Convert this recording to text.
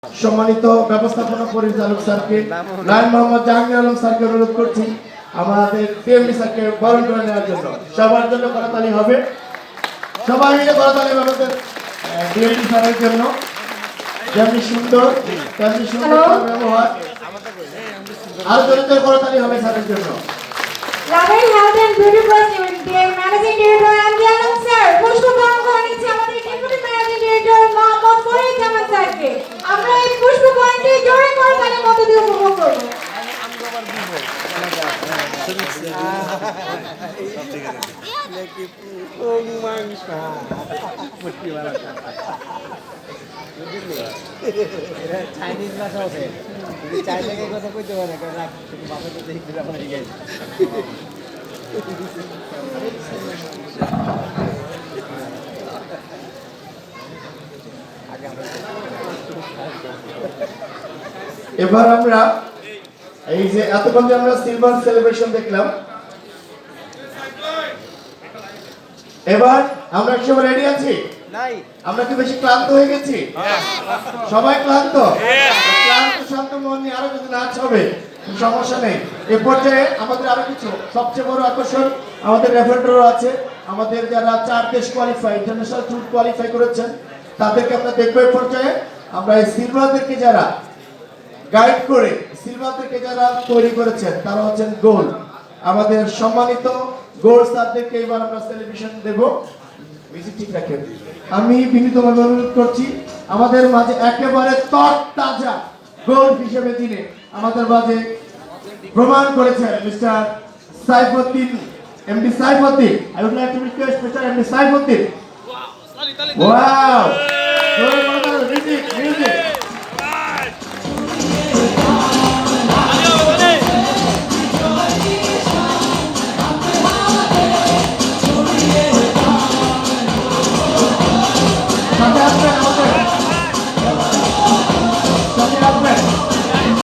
সম্মানিত ব্যবস্থাপনা পরিচালক স্যারকে লায়ন মোহাম্মদ জাহাঙ্গীর আলম স্যারকে অনুরোধ করছি আমাদের পিএমডি স্যারকে বরণ করে নেওয়ার জন্য। সবার জন্য করতালি হবে, সবাই মিলে করতালি হবে আমাদের পিএমডি স্যারের জন্য। যেমনি সুন্দর তেমনি সুন্দর ব্যবহার, আরো জোরে করতালি হবে স্যারের জন্য। Loving Health and Beauty President, dear Managing Director Andy Alam sir, পুষ্পগ্রহণ করে নিচ্ছে আমাদের deputy managing director Mohammad Farid Zaman স্যারকে। আমরা এই পুষ্পগ্রহণটি জোরে করতালির মধ্য দিয়ে উপভোগ করব। চাইনিজ ভাষা আছে, চাইনিজের কথা কইতে পারে না, শুধু বাপের কথা হিন্দি ব্যাপার হয়ে গেছে। এবার আমরা এই যে এতক্ষণ যে আমরা সিলভার সেলিব্রেশন দেখলাম, এবার আমরা সবাই রেডি আছি? নাই, আমরা কি বেশি ক্লান্ত হয়ে গেছি? সবাই ক্লান্ত? ক্লান্ত শান্ত মন নিয়ে আরো যদি নাচ হবে সমস্যা নেই। এ পর্যায়ে আমাদের আরো কিছু সবচেয়ে বড় আকর্ষণ, আমাদের রেফারেন্ডারও আছে। আমাদের যারা 4 দেশ কোয়ালিফাই, ইন্টারন্যাশনাল ট্যুর কোয়ালিফাই করেছেন তাদেরকে আমরা দেখবো। এই পর্যায়ে আমরা এই সিলভারদেরকে যারা গাইড করে, সিলভারদেরকে যারা তৈরি করেছেন তারা হচ্ছেন গোল্ড। আমাদের সম্মানিত গোল্ড স্যারদেরকে এবার আমরা সেলিব্রেশন দেব। মিউজিক ঠিক রাখেন। আমি বিনীতভাবে অনুরোধ করছি আমাদের মাঝে একেবারে তরতাজা গোল্ড হিসেবে যিনি আমাদের মাঝে প্রমাণ করেছেন mister Saifuddin, MD Saifuddin. I would like to request mister MD Saifuddin. Wow, music